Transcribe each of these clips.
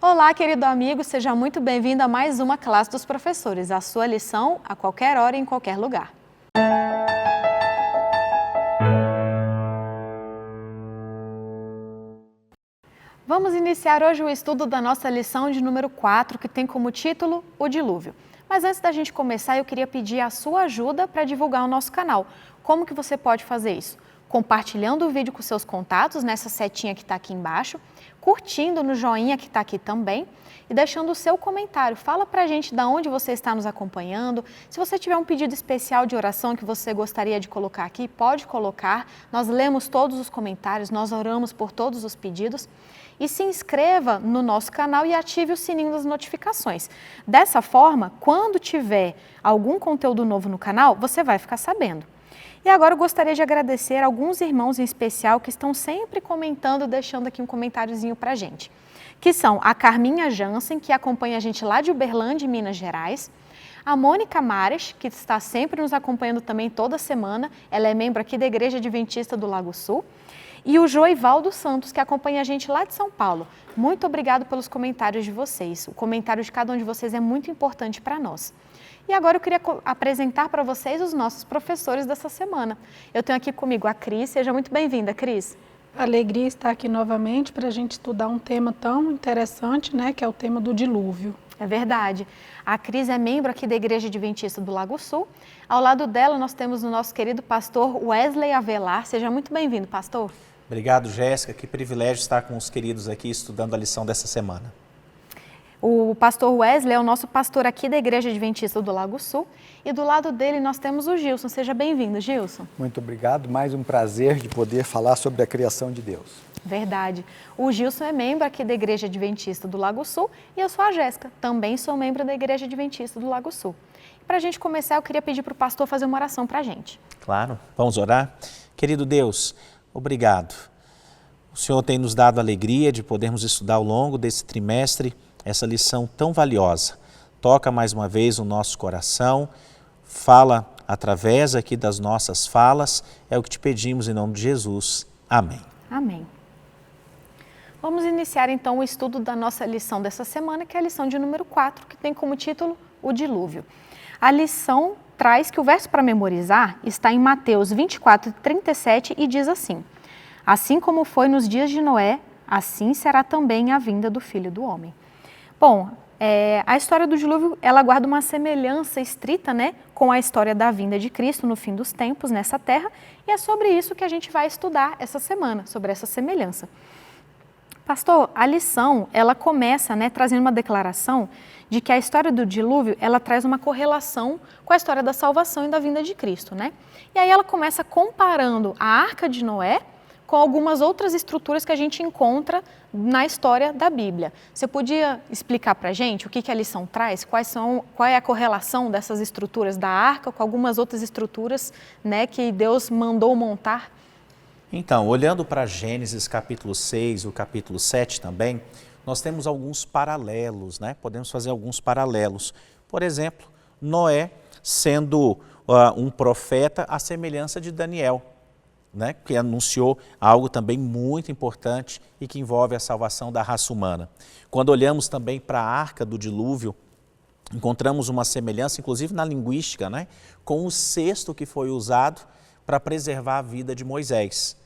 Olá, querido amigo, seja muito bem-vindo a mais uma classe dos professores, a sua lição a qualquer hora e em qualquer lugar. Vamos iniciar hoje o estudo da nossa lição de número 4, que tem como título O Dilúvio. Mas antes da gente começar, eu queria pedir a sua ajuda para divulgar o nosso canal. Como que você pode fazer isso? Compartilhando o vídeo com seus contatos, nessa setinha que está aqui embaixo, curtindo no joinha que está aqui também e deixando o seu comentário. Fala pra gente de onde você está nos acompanhando. Se você tiver um pedido especial de oração que você gostaria de colocar aqui, pode colocar. Nós lemos todos os comentários, nós oramos por todos os pedidos. E se inscreva no nosso canal e ative o sininho das notificações. Dessa forma, quando tiver algum conteúdo novo no canal, você vai ficar sabendo. E agora eu gostaria de agradecer alguns irmãos em especial que estão sempre comentando, deixando aqui um comentáriozinho pra gente. Que são a Carminha Jansen, que acompanha a gente lá de Uberlândia, Minas Gerais. A Mônica Mares, que está sempre nos acompanhando também toda semana. Ela é membro aqui da Igreja Adventista do Lago Sul. E o Joivaldo Santos, que acompanha a gente lá de São Paulo. Muito obrigado pelos comentários de vocês. O comentário de cada um de vocês é muito importante para nós. E agora eu queria apresentar para vocês os nossos professores dessa semana. Eu tenho aqui comigo a Cris. Seja muito bem-vinda, Cris. Alegria estar aqui novamente para a gente estudar um tema tão interessante, né, que é o tema do dilúvio. É verdade. A Cris é membro aqui da Igreja Adventista do Lago Sul. Ao lado dela nós temos o nosso querido pastor Wesley Avelar. Seja muito bem-vindo, pastor. Obrigado, Jéssica. Que privilégio estar com os queridos aqui estudando a lição dessa semana. O pastor Wesley é o nosso pastor aqui da Igreja Adventista do Lago Sul e do lado dele nós temos o Gilson. Seja bem-vindo, Gilson. Muito obrigado. Mais um prazer de poder falar sobre a criação de Deus. Verdade. O Gilson é membro aqui da Igreja Adventista do Lago Sul e eu sou a Jéssica, também sou membro da Igreja Adventista do Lago Sul. Para a gente começar, eu queria pedir para o pastor fazer uma oração para a gente. Claro. Vamos orar? Querido Deus, obrigado. O Senhor tem nos dado a alegria de podermos estudar ao longo desse trimestre essa lição tão valiosa. Toca mais uma vez o nosso coração, fala através aqui das nossas falas, é o que te pedimos em nome de Jesus. Amém. Amém. Vamos iniciar então o estudo da nossa lição dessa semana, que é a lição de número 4, que tem como título O Dilúvio. A lição traz que o verso para memorizar está em Mateus 24:37 e diz assim: Assim como foi nos dias de Noé, assim será também a vinda do Filho do Homem. Bom, a história do dilúvio, ela guarda uma semelhança estrita, né, com a história da vinda de Cristo no fim dos tempos nessa terra, e é sobre isso que a gente vai estudar essa semana, sobre essa semelhança. Pastor, a lição, ela começa, né, trazendo uma declaração de que a história do dilúvio, ela traz uma correlação com a história da salvação e da vinda de Cristo, né? E aí ela começa comparando a Arca de Noé com algumas outras estruturas que a gente encontra na história da Bíblia. Você podia explicar para a gente o que a lição traz? Qual é a correlação dessas estruturas da Arca com algumas outras estruturas, né, que Deus mandou montar? Então, olhando para Gênesis capítulo 6, o capítulo 7 também, nós temos alguns paralelos, né? Podemos fazer alguns paralelos. Por exemplo, Noé sendo um profeta à semelhança de Daniel, né, que anunciou algo também muito importante e que envolve a salvação da raça humana. Quando olhamos também para a Arca do Dilúvio, encontramos uma semelhança, inclusive na linguística, né, com o cesto que foi usado para preservar a vida de Moisés.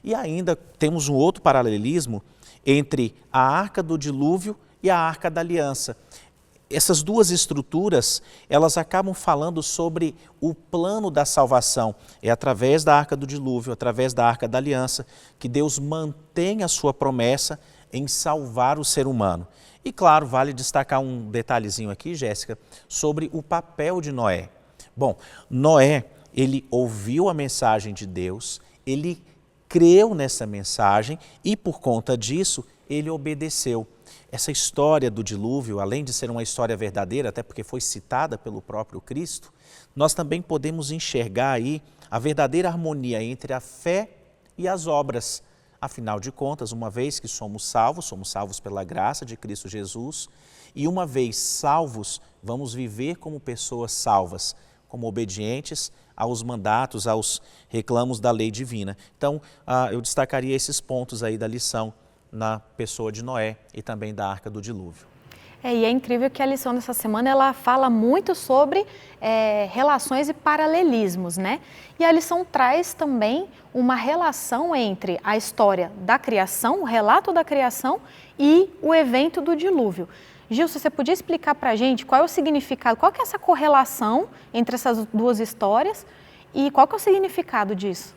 E ainda temos um outro paralelismo entre a Arca do Dilúvio e a Arca da Aliança. Essas duas estruturas, elas acabam falando sobre o plano da salvação. É através da Arca do Dilúvio, através da Arca da Aliança, que Deus mantém a sua promessa em salvar o ser humano. E claro, vale destacar um detalhezinho aqui, Jéssica, sobre o papel de Noé. Bom, Noé, ele ouviu a mensagem de Deus, ele creu nessa mensagem e por conta disso, ele obedeceu. Essa história do dilúvio, além de ser uma história verdadeira, até porque foi citada pelo próprio Cristo, nós também podemos enxergar aí a verdadeira harmonia entre a fé e as obras. Afinal de contas, uma vez que somos salvos pela graça de Cristo Jesus, e uma vez salvos, vamos viver como pessoas salvas, como obedientes aos mandatos, aos reclamos da lei divina. Então, eu destacaria esses pontos aí da lição na pessoa de Noé e também da Arca do Dilúvio. E é incrível que a lição dessa semana ela fala muito sobre relações e paralelismos, né? E a lição traz também uma relação entre a história da criação, o relato da criação e o evento do dilúvio. Gil, se você podia explicar para a gente qual é o significado, qual que é essa correlação entre essas duas histórias e qual que é o significado disso?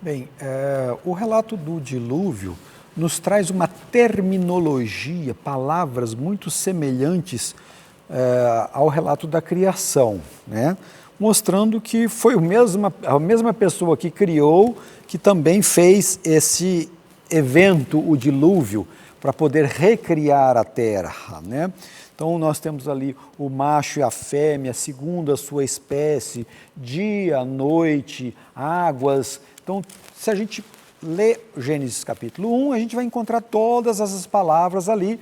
Bem, o relato do dilúvio nos traz uma terminologia, palavras muito semelhantes ao relato da criação, né? Mostrando que foi a mesma pessoa que criou, que também fez esse evento, o dilúvio, para poder recriar a terra, né? Então nós temos ali o macho e a fêmea, segundo a sua espécie, dia, noite, águas. Então, se a gente lê Gênesis capítulo 1, a gente vai encontrar todas essas palavras ali,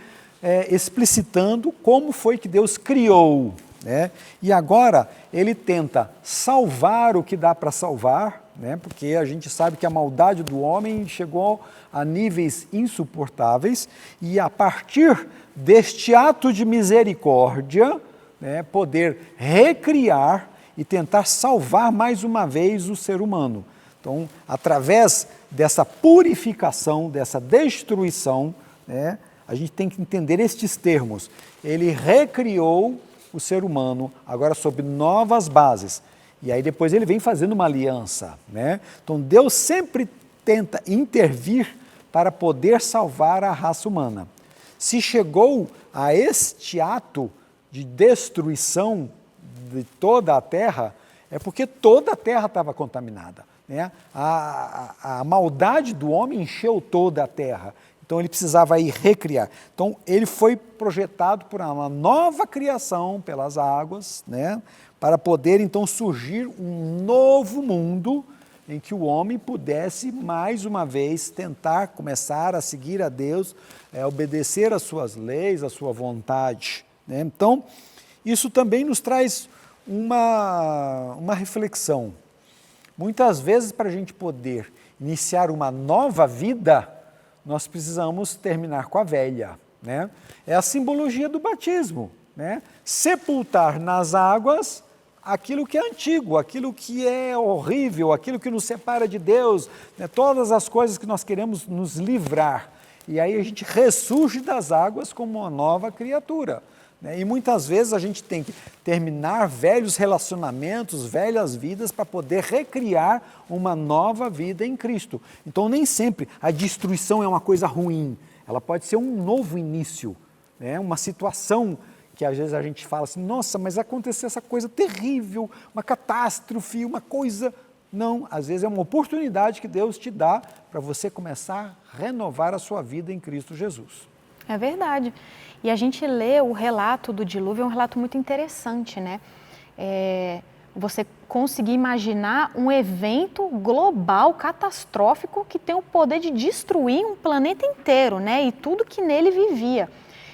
explicitando como foi que Deus criou, né? E agora ele tenta salvar o que dá para salvar, né? Porque a gente sabe que a maldade do homem chegou a níveis insuportáveis e a partir deste ato de misericórdia, né, poder recriar e tentar salvar mais uma vez o ser humano. Então, através dessa purificação, dessa destruição, né, a gente tem que entender estes termos. Ele recriou o ser humano, agora sob novas bases. E aí depois ele vem fazendo uma aliança, né? Então, Deus sempre tenta intervir para poder salvar a raça humana. Se chegou a este ato de destruição de toda a terra, é porque toda a terra estava contaminada, né? A maldade do homem encheu toda a terra, então ele precisava ir recriar. Então ele foi projetado por uma nova criação pelas águas, né? Para poder então surgir um novo mundo em que o homem pudesse mais uma vez tentar começar a seguir a Deus, obedecer às suas leis, à sua vontade, né? Então isso também nos traz uma reflexão. Muitas vezes, para a gente poder iniciar uma nova vida, nós precisamos terminar com a velha, né? É a simbologia do batismo, né? Sepultar nas águas aquilo que é antigo, aquilo que é horrível, aquilo que nos separa de Deus, né? Todas as coisas que nós queremos nos livrar. E aí a gente ressurge das águas como uma nova criatura. E muitas vezes a gente tem que terminar velhos relacionamentos, velhas vidas, para poder recriar uma nova vida em Cristo. Então nem sempre a destruição é uma coisa ruim, ela pode ser um novo início, né? Uma situação que às vezes a gente fala assim, nossa, mas aconteceu essa coisa terrível, uma catástrofe, uma coisa... Não, às vezes é uma oportunidade que Deus te dá para você começar a renovar a sua vida em Cristo Jesus. É verdade. E a gente lê o relato do dilúvio, é um relato muito interessante, né? Você conseguir imaginar um evento global, catastrófico, que tem o poder de destruir um planeta inteiro, né? E tudo que nele vivia.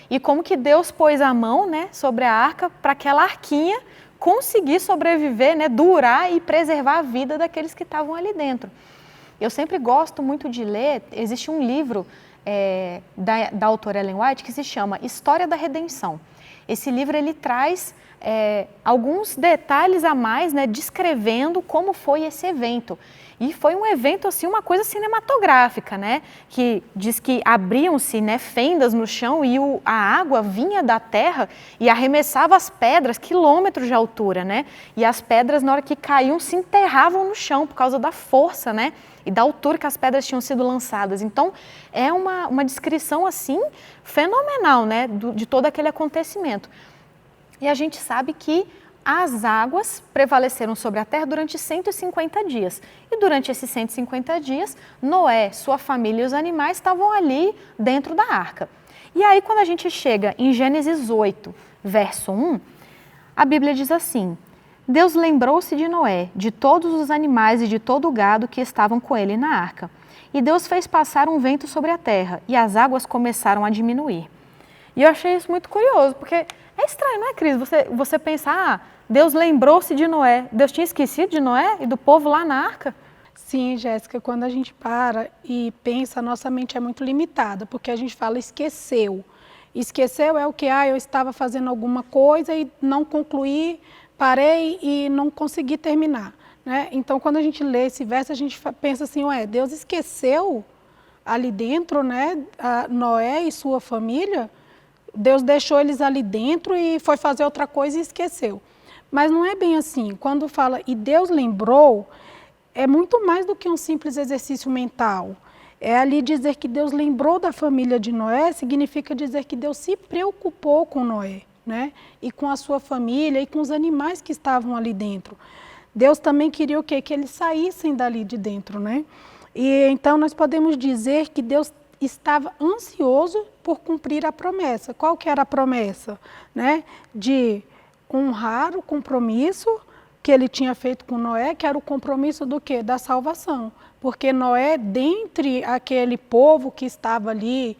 E como que Deus pôs a mão, né, sobre a arca para aquela arquinha conseguir sobreviver, né, durar e preservar a vida daqueles que estavam ali dentro. Eu sempre gosto muito de ler, existe um livro da autora Ellen White que se chama História da Redenção. Esse livro ele traz alguns detalhes a mais, né, descrevendo como foi esse evento. E foi um evento, assim, uma coisa cinematográfica, né? Que diz que abriam-se, né, fendas no chão e a água vinha da terra e arremessava as pedras, quilômetros de altura, né? E as pedras, na hora que caíam, se enterravam no chão por causa da força, né? E da altura que as pedras tinham sido lançadas. Então, é uma descrição, assim, fenomenal, né? De todo aquele acontecimento. E a gente sabe que as águas prevaleceram sobre a terra durante 150 dias. E durante esses 150 dias, Noé, sua família e os animais estavam ali dentro da arca. E aí, quando a gente chega em Gênesis 8, verso 1, a Bíblia diz assim: Deus lembrou-se de Noé, de todos os animais e de todo o gado que estavam com ele na arca. E Deus fez passar um vento sobre a terra, e as águas começaram a diminuir. E eu achei isso muito curioso, porque é estranho, não é, Cris? Você pensar, Deus lembrou-se de Noé. Deus tinha esquecido de Noé e do povo lá na arca? Sim, Jéssica, quando a gente para e pensa, a nossa mente é muito limitada, porque a gente fala esqueceu. Esqueceu é o que? Eu estava fazendo alguma coisa e não concluí, parei e não consegui terminar, né? Então, quando a gente lê esse verso, a gente pensa assim, Deus esqueceu ali dentro, né, Noé e sua família? Deus deixou eles ali dentro e foi fazer outra coisa e esqueceu. Mas não é bem assim. Quando fala, e Deus lembrou, é muito mais do que um simples exercício mental. É ali dizer que Deus lembrou da família de Noé, significa dizer que Deus se preocupou com Noé, né? E com a sua família e com os animais que estavam ali dentro. Deus também queria o quê? Que eles saíssem dali de dentro, né? E então nós podemos dizer que Deus estava ansioso por cumprir a promessa. Qual que era a promessa? Né? De honrar o compromisso que ele tinha feito com Noé, que era o compromisso do quê? Da salvação. Porque Noé, dentre aquele povo que estava ali,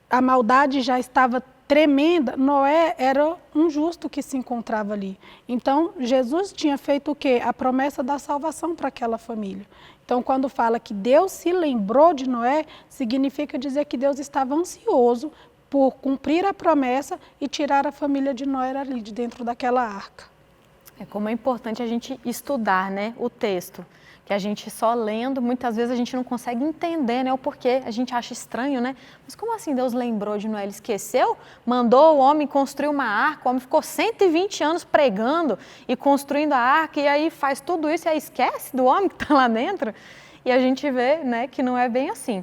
a maldade já estava tremenda, Noé era um justo que se encontrava ali. Então, Jesus tinha feito o quê? A promessa da salvação para aquela família. Então, quando fala que Deus se lembrou de Noé, significa dizer que Deus estava ansioso por cumprir a promessa e tirar a família de Noé ali de dentro daquela arca. Como é importante a gente estudar, né, o texto, que a gente só lendo, muitas vezes a gente não consegue entender, né, o porquê, a gente acha estranho, né? Mas como assim Deus lembrou de Noé? Ele esqueceu? Mandou o homem construir uma arca, o homem ficou 120 anos pregando e construindo a arca, e aí faz tudo isso e aí esquece do homem que está lá dentro? E a gente vê, né, que não é bem assim.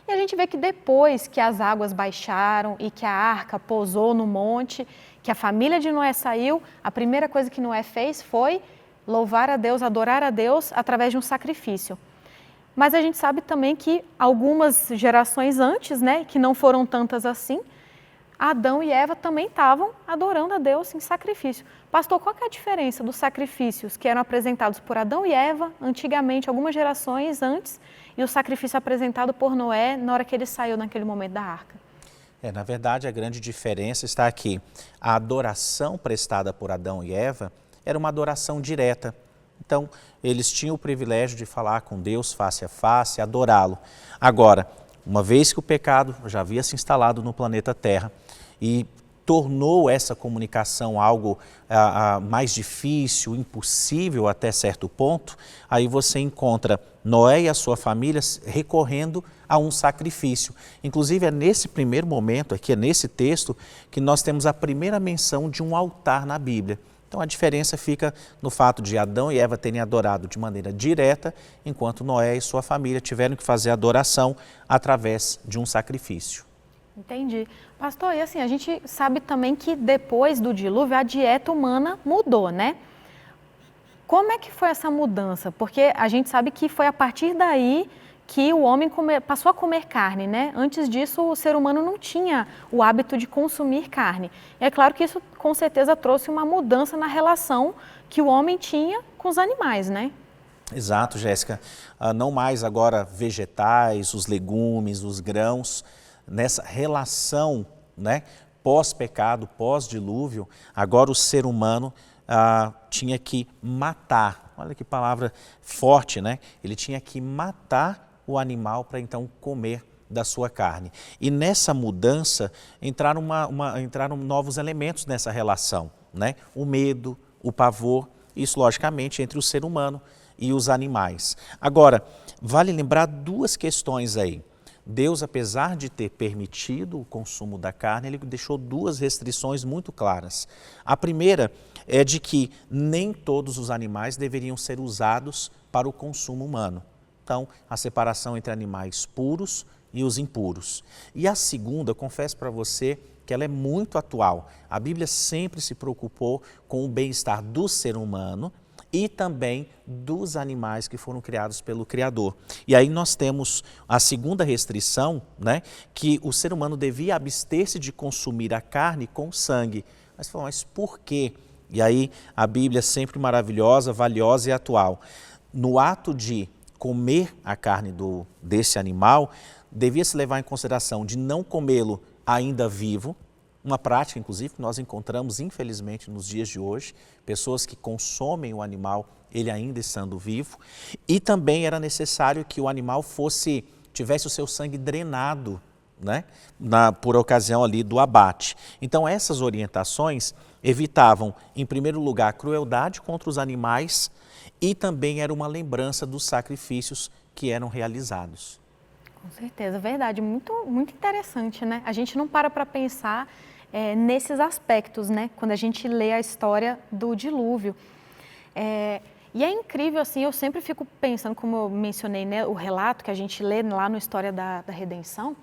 E a gente vê que depois que as águas baixaram e que a arca pousou no monte, que a família de Noé saiu, a primeira coisa que Noé fez foi louvar a Deus, adorar a Deus através de um sacrifício. Mas a gente sabe também que algumas gerações antes, né, que não foram tantas assim, Adão e Eva também estavam adorando a Deus em sacrifício. Pastor, qual que é a diferença dos sacrifícios que eram apresentados por Adão e Eva antigamente, algumas gerações antes, e o sacrifício apresentado por Noé na hora que ele saiu naquele momento da arca? Na verdade, a grande diferença está aqui. A adoração prestada por Adão e Eva era uma adoração direta. Então, eles tinham o privilégio de falar com Deus face a face, adorá-lo. Agora, uma vez que o pecado já havia se instalado no planeta Terra e tornou essa comunicação algo mais difícil, impossível até certo ponto, aí você encontra Noé e a sua família recorrendo a um sacrifício. Inclusive é nesse primeiro momento, aqui é nesse texto, que nós temos a primeira menção de um altar na Bíblia. Então a diferença fica no fato de Adão e Eva terem adorado de maneira direta, enquanto Noé e sua família tiveram que fazer a adoração através de um sacrifício. Entendi. Pastor, e assim, a gente sabe também que depois do dilúvio a dieta humana mudou, né? Como é que foi essa mudança? Porque a gente sabe que foi a partir daí que o homem passou a comer carne, né? Antes disso, o ser humano não tinha o hábito de consumir carne. E é claro que isso, com certeza, trouxe uma mudança na relação que o homem tinha com os animais, né? Exato, Jéssica. Não mais agora vegetais, os legumes, os grãos, nessa relação, né, pós-pecado, pós-dilúvio, agora o ser humano tinha que matar. Olha que palavra forte, né? Ele tinha que matar o animal para então comer da sua carne. E nessa mudança entraram, entraram novos elementos nessa relação, né? O medo, o pavor, isso logicamente entre o ser humano e os animais. Agora, vale lembrar duas questões aí. Deus, apesar de ter permitido o consumo da carne, ele deixou duas restrições muito claras. A primeira é de que nem todos os animais deveriam ser usados para o consumo humano. Então, a separação entre animais puros e os impuros. E a segunda, eu confesso para você que ela é muito atual. A Bíblia sempre se preocupou com o bem-estar do ser humano e também dos animais que foram criados pelo Criador. E aí nós temos a segunda restrição, né, que o ser humano devia abster-se de consumir a carne com sangue. Mas por quê? E aí a Bíblia é sempre maravilhosa, valiosa e atual. No ato de comer a carne desse animal, devia se levar em consideração de não comê-lo ainda vivo, uma prática, inclusive, que nós encontramos, infelizmente, nos dias de hoje, pessoas que consomem o animal, ele ainda estando vivo, e também era necessário que o animal tivesse o seu sangue drenado, né, por ocasião ali do abate. Então, essas orientações evitavam, em primeiro lugar, a crueldade contra os animais e também era uma lembrança dos sacrifícios que eram realizados. Com certeza, verdade. Muito, muito interessante, né? A gente não para pensar nesses aspectos, né? Quando a gente lê a história do dilúvio. E é incrível, assim, eu sempre fico pensando, como eu mencionei, né? O relato que a gente lê lá no História da Redenção,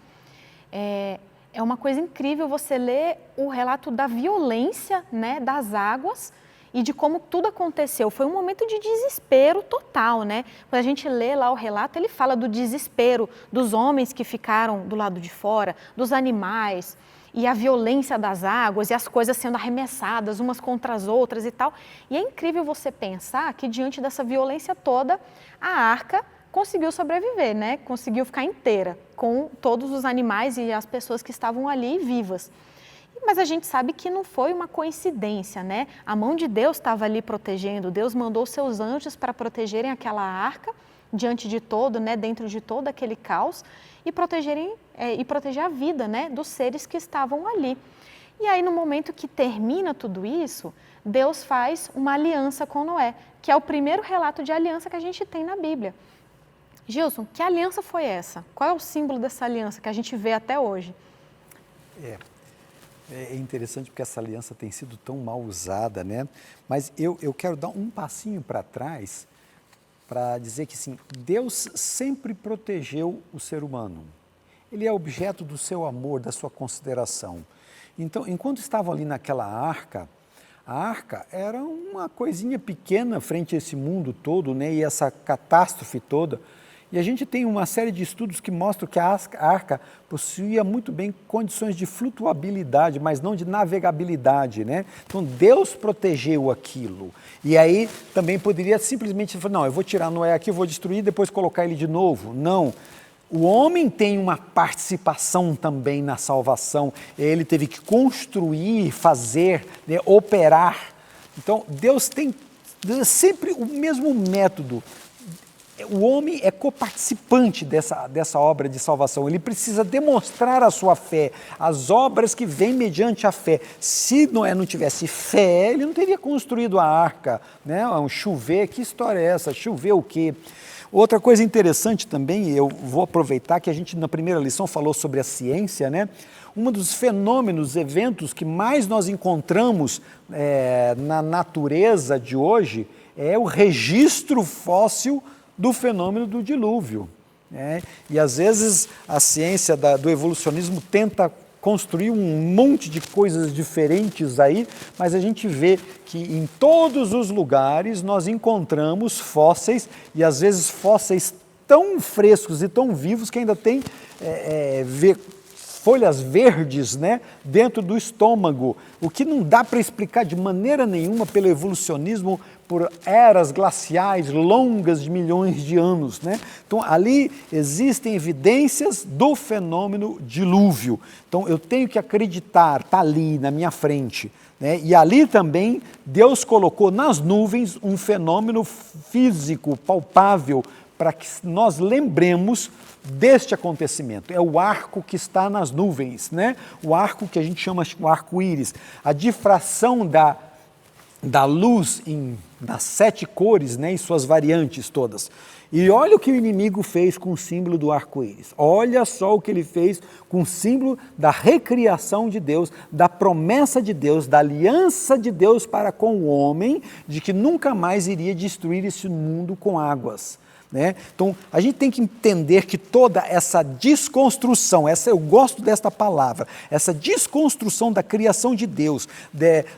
é uma coisa incrível você ler o relato da violência, né? Das águas e de como tudo aconteceu. Foi um momento de desespero total, né? Quando a gente lê lá o relato, ele fala do desespero dos homens que ficaram do lado de fora, dos animais, e a violência das águas, e as coisas sendo arremessadas umas contra as outras e tal. E é incrível você pensar que diante dessa violência toda, a arca conseguiu sobreviver, né? Conseguiu ficar inteira, com todos os animais e as pessoas que estavam ali vivas. Mas a gente sabe que não foi uma coincidência, né? A mão de Deus estava ali protegendo, Deus mandou seus anjos para protegerem aquela arca, diante de todo, né? Dentro de todo aquele caos, e proteger a vida, né? Dos seres que estavam ali. E aí, no momento que termina tudo isso, Deus faz uma aliança com Noé, que é o primeiro relato de aliança que a gente tem na Bíblia. Gilson, que aliança foi essa? Qual é o símbolo dessa aliança que a gente vê até hoje? É interessante porque essa aliança tem sido tão mal usada, né? Mas eu quero dar um passinho para trás para dizer que, sim, Deus sempre protegeu o ser humano. Ele é objeto do seu amor, da sua consideração. Então, enquanto estavam ali naquela arca, a arca era uma coisinha pequena frente a esse mundo todo, né? E essa catástrofe toda. E a gente tem uma série de estudos que mostram que a arca possuía muito bem condições de flutuabilidade, mas não de navegabilidade, né? Então Deus protegeu aquilo. E aí também poderia simplesmente falar, não, eu vou tirar Noé aqui, vou destruir e depois colocar ele de novo. Não. O homem tem uma participação também na salvação. Ele teve que construir, fazer, né, operar. Então Deus tem sempre o mesmo método. O homem é coparticipante dessa obra de salvação, ele precisa demonstrar a sua fé, as obras que vêm mediante a fé. Se Noé não tivesse fé, ele não teria construído a arca, né? Chover, que história é essa? Chover o quê? Outra coisa interessante também, eu vou aproveitar que a gente na primeira lição falou sobre a ciência, né? Um dos fenômenos, eventos que mais nós encontramos na natureza de hoje é o registro fóssil do fenômeno do dilúvio, né? E às vezes a ciência do evolucionismo tenta construir um monte de coisas diferentes aí, mas a gente vê que em todos os lugares nós encontramos fósseis, e às vezes fósseis tão frescos e tão vivos que ainda tem folhas verdes, né, dentro do estômago, o que não dá para explicar de maneira nenhuma pelo evolucionismo, por eras glaciais longas de milhões de anos, né? Então ali existem evidências do fenômeno dilúvio. Então eu tenho que acreditar, está ali na minha frente, né? E ali também Deus colocou nas nuvens um fenômeno físico, palpável, para que nós lembremos deste acontecimento. É o arco que está nas nuvens, né? O arco que a gente chama de arco-íris. A difração da luz nas 7 cores, né, em suas variantes todas. E olha o que o inimigo fez com o símbolo do arco-íris. Olha só o que ele fez com o símbolo da recriação de Deus, da promessa de Deus, da aliança de Deus para com o homem, de que nunca mais iria destruir esse mundo com águas, né? Então, a gente tem que entender que toda essa desconstrução, eu gosto desta palavra, essa desconstrução da criação de Deus,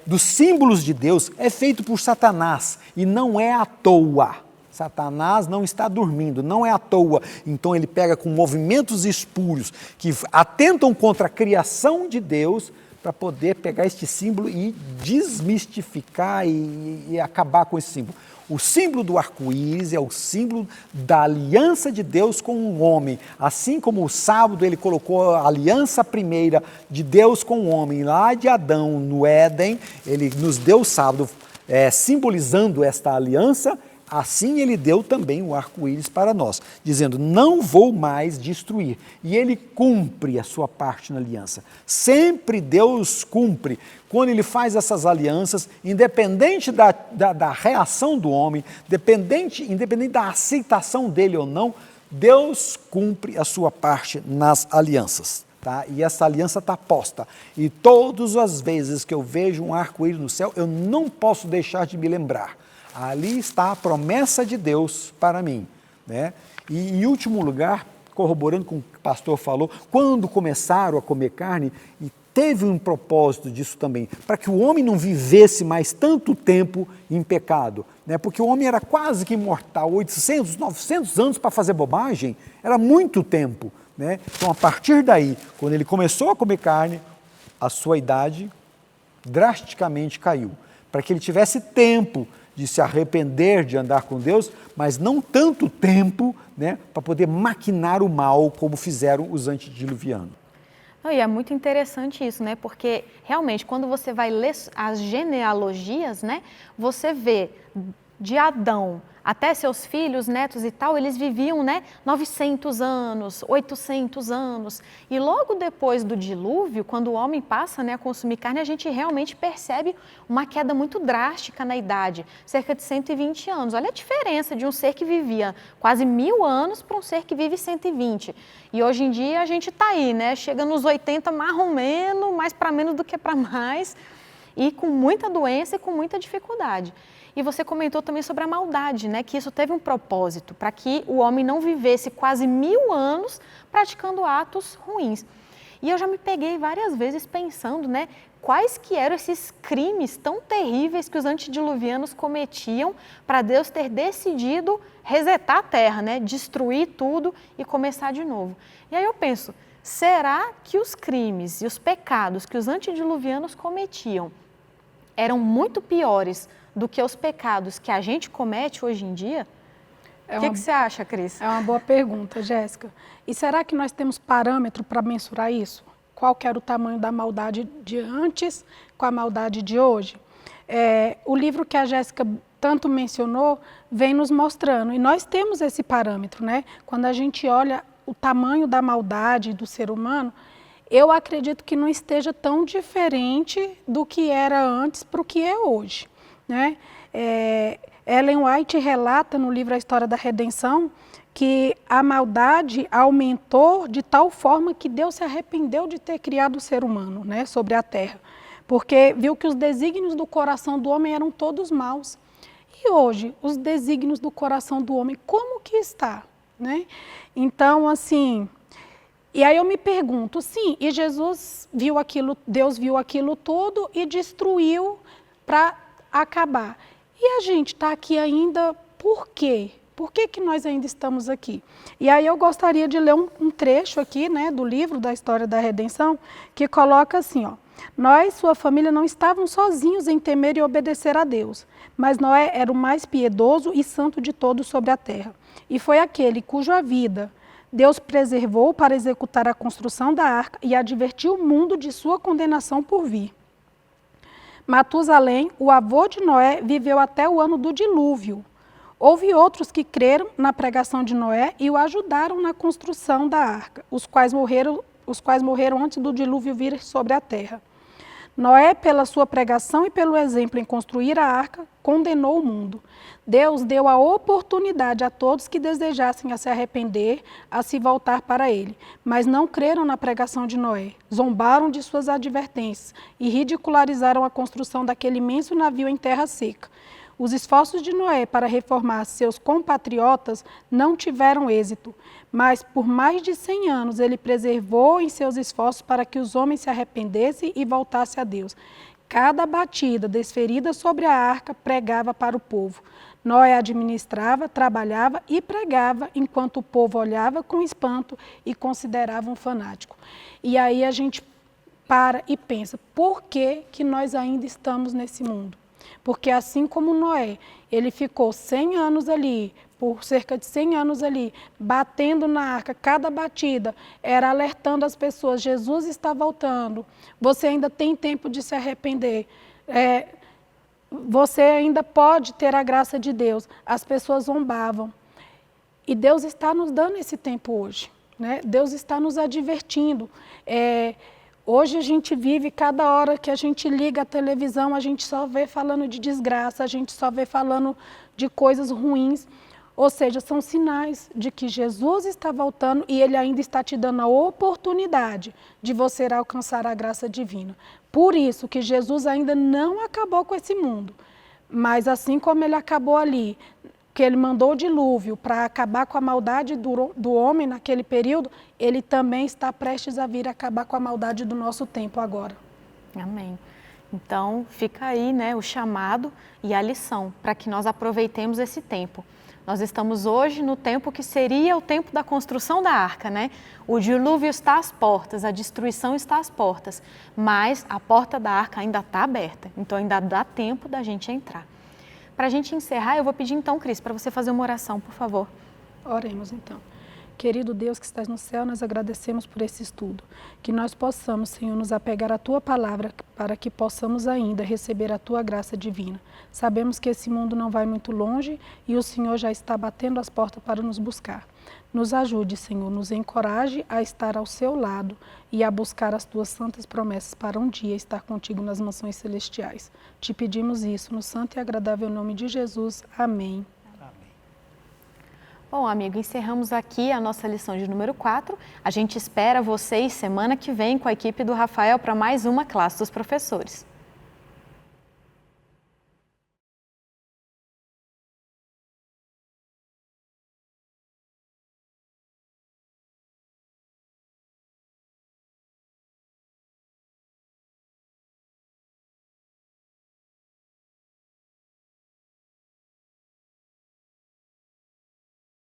dos símbolos de Deus, é feito por Satanás e não é à toa. Satanás não está dormindo, não é à toa. Então ele pega com movimentos espúrios que atentam contra a criação de Deus para poder pegar este símbolo e desmistificar e acabar com esse símbolo. O símbolo do arco-íris é o símbolo da aliança de Deus com o homem. Assim como o sábado ele colocou a aliança primeira de Deus com o homem lá de Adão no Éden, ele nos deu o sábado simbolizando esta aliança. Assim ele deu também o arco-íris para nós, dizendo, não vou mais destruir. E ele cumpre a sua parte na aliança. Sempre Deus cumpre. Quando ele faz essas alianças, independente da reação do homem, independente da aceitação dele ou não, Deus cumpre a sua parte nas alianças. Tá? E essa aliança está posta. E todas as vezes que eu vejo um arco-íris no céu, eu não posso deixar de me lembrar. Ali está a promessa de Deus para mim. Né? E em último lugar, corroborando com o que o pastor falou, quando começaram a comer carne, e teve um propósito disso também, para que o homem não vivesse mais tanto tempo em pecado. Né? Porque o homem era quase que imortal, 800, 900 anos para fazer bobagem, era muito tempo. Né? Então, a partir daí, quando ele começou a comer carne, a sua idade drasticamente caiu, para que ele tivesse tempo de se arrepender de andar com Deus, mas não tanto tempo, né, para poder maquinar o mal como fizeram os antediluvianos. E é muito interessante isso, né? Porque realmente quando você vai ler as genealogias, né, você vê de Adão até seus filhos, netos e tal, eles viviam, né, 900 anos, 800 anos. E logo depois do dilúvio, quando o homem passa, né, a consumir carne, a gente realmente percebe uma queda muito drástica na idade, cerca de 120 anos. Olha a diferença de um ser que vivia quase 1000 anos para um ser que vive 120. E hoje em dia a gente está aí, né, chega nos 80 mais ou menos, mais para menos do que para mais, e com muita doença e com muita dificuldade. E você comentou também sobre a maldade, né? Que isso teve um propósito, para que o homem não vivesse quase 1000 anos praticando atos ruins. E eu já me peguei várias vezes pensando, né? Quais que eram esses crimes tão terríveis que os antediluvianos cometiam para Deus ter decidido resetar a terra, né? Destruir tudo e começar de novo. E aí eu penso, será que os crimes e os pecados que os antediluvianos cometiam eram muito piores do que os pecados que a gente comete hoje em dia? O que você acha, Cris? É uma boa pergunta, Jéssica. E será que nós temos parâmetro para mensurar isso? Qual que era o tamanho da maldade de antes com a maldade de hoje? O livro que a Jéssica tanto mencionou vem nos mostrando, e nós temos esse parâmetro, né? Quando a gente olha o tamanho da maldade do ser humano, eu acredito que não esteja tão diferente do que era antes para o que é hoje. Né? Ellen White relata no livro A História da Redenção que a maldade aumentou de tal forma que Deus se arrependeu de ter criado o ser humano, né, sobre a terra, porque viu que os desígnios do coração do homem eram todos maus. E hoje, os desígnios do coração do homem, como que está? Né? Então, assim, e aí eu me pergunto, sim, e Jesus viu aquilo, Deus viu aquilo tudo e destruiu para acabar. E a gente está aqui ainda por quê? Por que nós ainda estamos aqui? E aí eu gostaria de ler um trecho aqui, né, do livro da História da Redenção, que coloca assim, ó: nós, sua família, não estavam sozinhos em temer e obedecer a Deus, mas Noé era o mais piedoso e santo de todos sobre a terra. E foi aquele cuja vida Deus preservou para executar a construção da arca e advertiu o mundo de sua condenação por vir. Matusalém, o avô de Noé, viveu até o ano do dilúvio. Houve outros que creram na pregação de Noé e o ajudaram na construção da arca, os quais morreram antes do dilúvio vir sobre a terra. Noé, pela sua pregação e pelo exemplo em construir a arca, condenou o mundo. Deus deu a oportunidade a todos que desejassem a se arrepender, a se voltar para ele, mas não creram na pregação de Noé, zombaram de suas advertências e ridicularizaram a construção daquele imenso navio em terra seca. Os esforços de Noé para reformar seus compatriotas não tiveram êxito, mas por mais de 100 anos ele preservou em seus esforços para que os homens se arrependessem e voltassem a Deus. Cada batida desferida sobre a arca pregava para o povo. Noé administrava, trabalhava e pregava, enquanto o povo olhava com espanto e considerava um fanático. E aí a gente para e pensa, por que nós ainda estamos nesse mundo? Porque assim como Noé, ele ficou 100 anos ali, por cerca de 100 anos ali, batendo na arca, cada batida era alertando as pessoas, Jesus está voltando, você ainda tem tempo de se arrepender, você ainda pode ter a graça de Deus. As pessoas zombavam. E Deus está nos dando esse tempo hoje, né? Deus está nos advertindo. Hoje a gente vive, cada hora que a gente liga a televisão, a gente só vê falando de desgraça, a gente só vê falando de coisas ruins. Ou seja, são sinais de que Jesus está voltando e Ele ainda está te dando a oportunidade de você alcançar a graça divina. Por isso que Jesus ainda não acabou com esse mundo. Mas assim como Ele acabou ali, que Ele mandou o dilúvio para acabar com a maldade do homem naquele período, Ele também está prestes a vir acabar com a maldade do nosso tempo agora. Amém. Então, fica aí, né, o chamado e a lição para que nós aproveitemos esse tempo. Nós estamos hoje no tempo que seria o tempo da construção da arca, né? O dilúvio está às portas, a destruição está às portas, mas a porta da arca ainda está aberta, então ainda dá tempo da gente entrar. Para a gente encerrar, eu vou pedir então, Cris, para você fazer uma oração, por favor. Oremos então. Querido Deus que estás no céu, nós agradecemos por esse estudo. Que nós possamos, Senhor, nos apegar à Tua palavra para que possamos ainda receber a Tua graça divina. Sabemos que esse mundo não vai muito longe e o Senhor já está batendo as portas para nos buscar. Nos ajude, Senhor, nos encoraje a estar ao Seu lado e a buscar as Tuas santas promessas para um dia estar contigo nas mansões celestiais. Te pedimos isso no santo e agradável nome de Jesus. Amém. Bom, amigo, encerramos aqui a nossa lição de número 4. A gente espera vocês semana que vem com a equipe do Rafael para mais uma classe dos professores.